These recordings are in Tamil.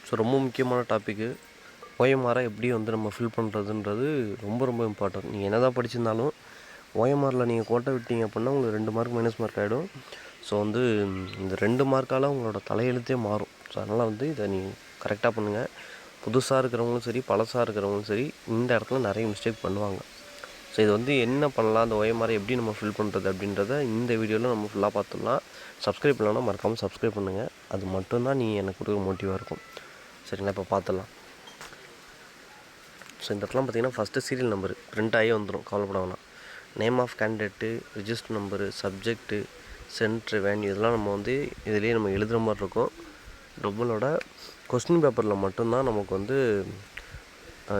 ஸோ ரொம்ப முக்கியமான டாப்பிக்கு. ஓஎம்ஆரை எப்படி வந்து நம்ம ஃபில் பண்ணுறதுன்றது ரொம்ப ரொம்ப இம்பார்ட்டன்ட். நீங்கள் என்ன தான் படிச்சிருந்தாலும் ஓஎம்ஆரில் நீங்கள் கோட்டை விட்டீங்க அப்படின்னா உங்களுக்கு 2 மார்க் மைனஸ் மார்க் ஆகிடும். ஸோ வந்து இந்த 2 மார்க்கால் உங்களோட தலையெழுத்தே மாறும். ஸோ அதனால் வந்து இதை நீங்கள் கரெக்டாக பண்ணுங்கள். புதுசாக இருக்கிறவங்களும் சரி, பழசாக இருக்கிறவங்களும் சரி, இந்த இடத்துல நிறைய மிஸ்டேக் பண்ணுவாங்க. ஸோ இது வந்து என்ன பண்ணலாம், அந்த ஓஎம்ஆரை எப்படி நம்ம ஃபில் பண்ணுறது அப்படின்றத இந்த வீடியோவில் நம்ம ஃபுல்லாக பார்த்துடலாம். சப்ஸ்கிரைப் பண்ணலன்னா மறக்காமல் சப்ஸ்கிரைப் பண்ணுங்கள். அது மட்டும்தான் நீங்கள் எனக்கு கொடுக்குற மோட்டிவாக இருக்கும். சரிங்களா, இப்போ பார்த்துடலாம். ஸோ இந்த இடத்துல பார்த்தீங்கன்னா ஃபஸ்ட்டு சீரியல் நம்பரு பிரிண்ட் ஆகி வந்துடும், கவலைப்பட வேணாம். Name of candidate, register number, subject, centre, venue இதெல்லாம் நம்ம வந்து இதிலேயே நம்ம எழுதுகிற மாதிரி இருக்கும். நம்மளோட கொஸ்டின் பேப்பரில் மட்டும்தான் நமக்கு வந்து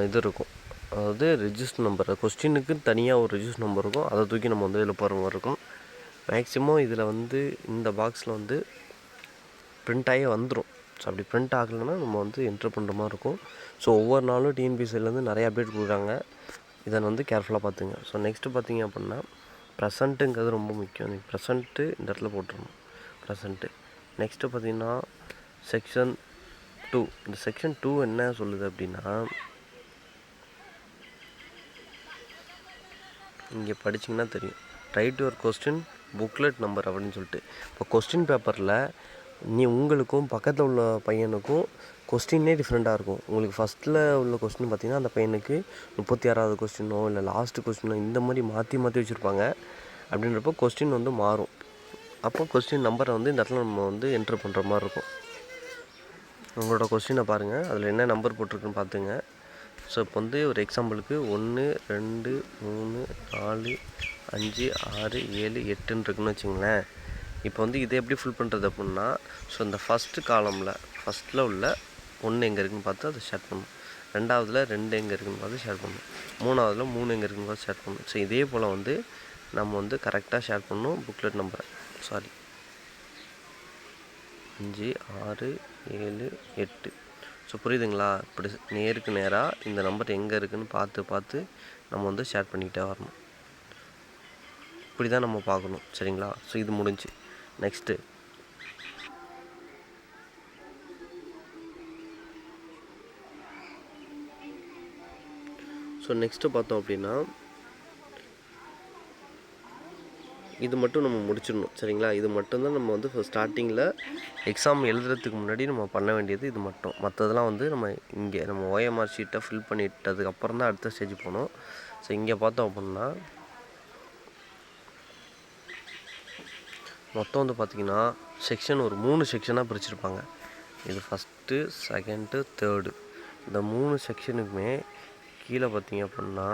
இது இருக்கும். அதாவது ரிஜிஸ்டர் நம்பர், கொஸ்டினுக்கு தனியாக ஒரு ரிஜிஸ்டர் நம்பர் இருக்கும். அதை தூக்கி நம்ம வந்து இதில் போகிற மாதிரி இருக்கும். மேக்ஸிமம் இதில் வந்து இந்த பாக்ஸில் வந்து பிரிண்ட் ஆகி வந்துடும். ஸோ அப்படி பிரிண்ட் ஆகலைன்னா நம்ம வந்து என்ட்ரு பண்ணுற மாதிரி இருக்கும். ஸோ ஒவ்வொரு நாளும் டிஎன்பிசிலேருந்து நிறைய அப்டேட் கொடுக்குறாங்க. இதை வந்து கேர்ஃபுல்லாக பார்த்துங்க. ஸோ நெக்ஸ்ட்டு பார்த்திங்க அப்படின்னா ப்ரெசண்ட்டுங்கிறது ரொம்ப முக்கியம். நீங்கள் ப்ரெசண்ட்டு இந்த இடத்துல போட்டுருணும், ப்ரெசண்ட்டு. நெக்ஸ்ட்டு பார்த்திங்கன்னா செக்ஷன் 2. இந்த செக்ஷன் 2 என்ன சொல்லுது அப்படின்னா, இங்கே படிச்சிங்கன்னா தெரியும், right your question booklet number அப்படின்னு சொல்லிட்டு. இப்போ கொஸ்டின் பேப்பரில் உங்களுக்கும் பக்கத்தில் உள்ள பையனுக்கும் கொஸ்டினே டிஃப்ரெண்ட்டாக இருக்கும். உங்களுக்கு ஃபஸ்ட்டில் உள்ள கொஸ்டின் பார்த்திங்கன்னா அந்த பையனுக்கு 36வது கொஸ்டினோ இல்லை லாஸ்ட்டு கொஸ்டினோ இந்த மாதிரி மாற்றி வச்சுருப்பாங்க. அப்படின்றப்போ கொஸ்டின் வந்து மாறும். அப்போ கொஸ்டின் நம்பரை வந்து இந்த இடத்துல நம்ம வந்து என்ட்ரு பண்ணுற மாதிரி இருக்கும். உங்களோட கொஸ்டினை பாருங்கள், அதில் என்ன நம்பர் போட்டிருக்குன்னு பார்த்துங்க. ஸோ இப்போ வந்து ஒரு எக்ஸாம்பிளுக்கு 1 2 3 4 5 6 7 8ன்னு இருக்குன்னு வச்சுங்களேன். இப்போ வந்து இதை எப்படி ஃபில் பண்ணுறது அப்படின்னா, ஸோ இந்த ஃபஸ்ட்டு காலமில் ஃபஸ்ட்டில் உள்ள 1 எங்கே இருக்குதுன்னு பார்த்து அதை ஷேர் பண்ணணும். 2ஆவதில் 2 எங்கே இருக்குதுன்னு பார்த்து ஷேர் பண்ணணும். 3ஆவதில் 3 எங்கே இருக்குதுன்னு பார்த்து ஷேர் பண்ணணும். ஸோ இதே போல் வந்து நம்ம வந்து கரெக்டாக ஷேர் பண்ணணும் புக்லெட் நம்பரை. 5 6 7 8. ஸோ புரியுதுங்களா? இப்படி நேருக்கு நேராக இந்த நம்பர் எங்கே இருக்குதுன்னு பார்த்து நம்ம வந்து ஷேர் பண்ணிக்கிட்டே வரணும். இப்படி தான் நம்ம பார்க்கணும். சரிங்களா? ஸோ இது முடிஞ்சு. நெக்ஸ்ட்டு பார்த்தோம் அப்படின்னா இது மட்டும் நம்ம முடிச்சிடணும். சரிங்களா? இது மட்டும்தான் நம்ம வந்து ஸ்டார்டிங்கில் எக்ஸாம் எழுதுறதுக்கு முன்னாடி நம்ம பண்ண வேண்டியது இது மட்டும். மற்றதெல்லாம் வந்து நம்ம ஓஎம்ஆர் ஷீட்டை ஃபில் பண்ணிட்டதுக்கப்புறம் தான் அடுத்த ஸ்டேஜ் போகணும். ஸோ இங்கே பார்த்தோம் அப்படின்னா மொத்தம் வந்து பார்த்திங்கன்னா செக்ஷன் ஒரு 3 செக்ஷனாக பிரிச்சுருப்பாங்க. இது ஃபஸ்ட்டு, செகண்டு, தேர்டு. இந்த 3 செக்ஷனுக்குமே கீழே பார்த்திங்க அப்படின்னா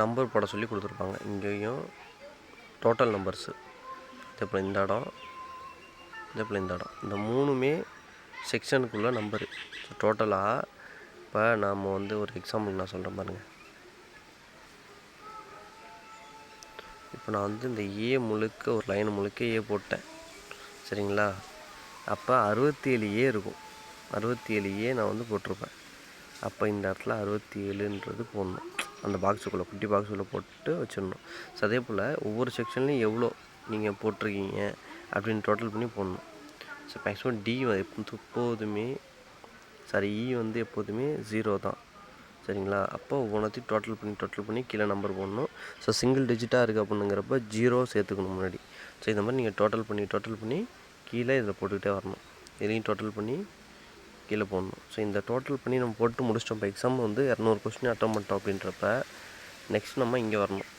நம்பர் போட சொல்லி கொடுத்துருப்பாங்க. இங்கேயும் டோட்டல் நம்பர்ஸு, இதே இந்த இடம், இந்த இடம், இந்த 3மே செக்ஷனுக்குள்ளே நம்பரு. ஸோ டோட்டலாக இப்போ நாம் வந்து ஒரு எக்ஸாம்பிள் நான் சொல்கிறேன் பாருங்கள். இப்போ நான் வந்து இந்த ஏ முழுக்க ஒரு லைன் முழுக்க ஏ போட்டேன். சரிங்களா? அப்போ 67 ஏ இருக்கும். 67 ஏ நான் வந்து போட்டிருப்பேன். அப்போ இந்த இடத்துல 67ன்றது போடணும். அந்த பாக்ஸுக்குள்ளே, குட்டி பாக்ஸுக்குள்ளே போட்டு வச்சிடணும். ஸோ அதே போல் ஒவ்வொரு செக்ஷன்லையும் எவ்வளோ நீங்கள் போட்டிருக்கீங்க அப்படின்னு டோட்டல் பண்ணி போடணும். ஸோ மேக்ஸிமம் டி எப்போதுமே இ வந்து எப்போதுமே 0 தான். சரிங்களா? அப்போ ஒவ்வொன்றத்தையும் டோட்டல் பண்ணி கீழே நம்பர் போடணும். ஸோ சிங்கிள் டிஜிட்டாக இருக்குது அப்படிங்கிறப்ப 0 சேர்த்துக்கணும் முன்னாடி. ஸோ இந்த மாதிரி நீங்கள் டோட்டல் பண்ணி கீழே இதில் போட்டுக்கிட்டே வரணும். இதையும் டோட்டல் பண்ணி கீழே போடணும். ஸோ இந்த டோட்டல் பண்ணி நம்ம போட்டு முடிச்சிட்டோம். இப்போ எக்ஸாம் வந்து 200 கொஸ்டின் அட்டன் பண்ணிட்டோம் அப்படின்றப்ப நெக்ஸ்ட் நம்ம இங்கே வரணும்.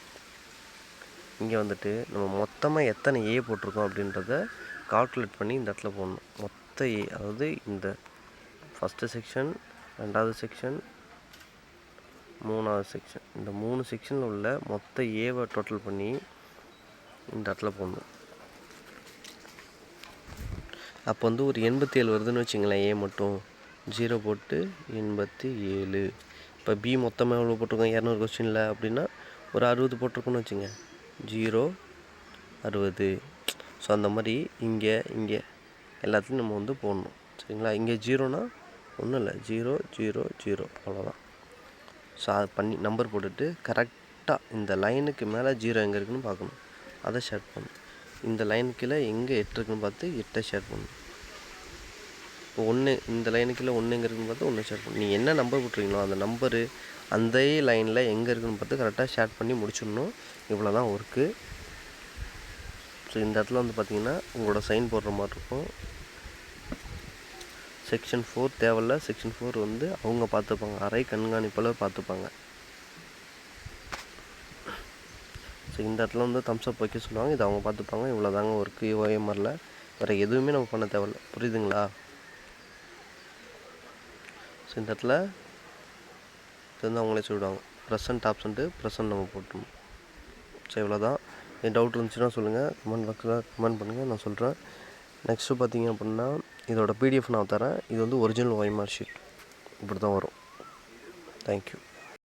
இங்கே வந்துட்டு நம்ம மொத்தமாக எத்தனை ஏ போட்டிருக்கோம் அப்படின்றத கால்குலேட் பண்ணி இந்த இடத்துல போடணும். மொத்த ஏ, அதாவது இந்த ஃபஸ்ட்டு செக்ஷன், 2வது செக்ஷன், 3வது செக்ஷன், இந்த 3 செக்ஷனில் உள்ள மொத்த ஏவை டோட்டல் பண்ணி இந்த இடத்துல போடணும். அப்போ வந்து ஒரு 87 வருதுன்னு வச்சுங்களேன். ஏ மட்டும் 0 போட்டு 87. இப்போ பி மொத்தமாக எவ்வளோ போட்டிருக்கோம் 200 கொஸ்டினில் அப்படின்னா ஒரு 60 போட்டிருக்கோன்னு வச்சுங்க. 0 60. ஸோ அந்த மாதிரி இங்கே எல்லாத்தையும் நம்ம வந்து போடணும். சரிங்களா? இங்கே 0னா ஒன்றும் இல்லை, 0 0 0 அவ்வளோதான். ஸோ அது பண்ணி நம்பர் போட்டுட்டு கரெக்டாக இந்த லைனுக்கு மேலே 0 எங்கே இருக்குதுன்னு பார்க்கணும். அதை ஷேர் பண்ணணும். இந்த லைன் கீழே எங்கே 8 இருக்குன்னு பார்த்து 8 ஷேர் பண்ணணும். இப்போ 1 இந்த லைனுக்குள்ளே 1 எங்கே இருக்குன்னு பார்த்து 1 ஷேர் பண்ணி நீங்கள் என்ன நம்பர் போட்டுறீங்களோ அந்த நம்பரு அந்த லைனில் எங்கே இருக்குன்னு பார்த்து கரெக்டாக ஷேர் பண்ணி முடிச்சிடணும். இவ்வளோ தான் ஒர்க்கு. ஸோ இந்த இடத்துல வந்து பார்த்திங்கன்னா உங்களோட சைன் போடுற மாதிரி இருக்கும். செக்ஷன் 4 தேவையில்ல. செக்ஷன் 4 வந்து அவங்க பார்த்துப்பாங்க, அரை கண்காணிப்பாளர் பார்த்துப்பாங்க. ஸோ இந்த இடத்துல வந்து தம்ஸ் அப் வைக்க சொல்லுவாங்க, இது அவங்க பார்த்துப்பாங்க. இவ்வளோ தாங்க ஒர்க்கு OMRல. வேறு எதுவுமே நம்ம பண்ண தேவையில்ல. புரியுதுங்களா? ஸோ இந்த இடத்துல இது வந்து அவங்களே சொல்லிவிடுவாங்க. ப்ரெசன்ட் ஆப்ஷன்ட்டு ப்ரெசன்ட் நம்ம போட்டணும். ஸோ இவ்வளோ தான். என் டவுட் இருந்துச்சுன்னா சொல்லுங்கள், கமெண்ட் பாக்ஸில் கமெண்ட் பண்ணுங்கள், நான் சொல்கிறேன். நெக்ஸ்ட்டு பார்த்தீங்க அப்படின்னா இதோட PDF நான் தரேன். இது வந்து ஒரிஜினல் OMR ஷீட் இப்படி தான் வரும். தேங்க்யூ.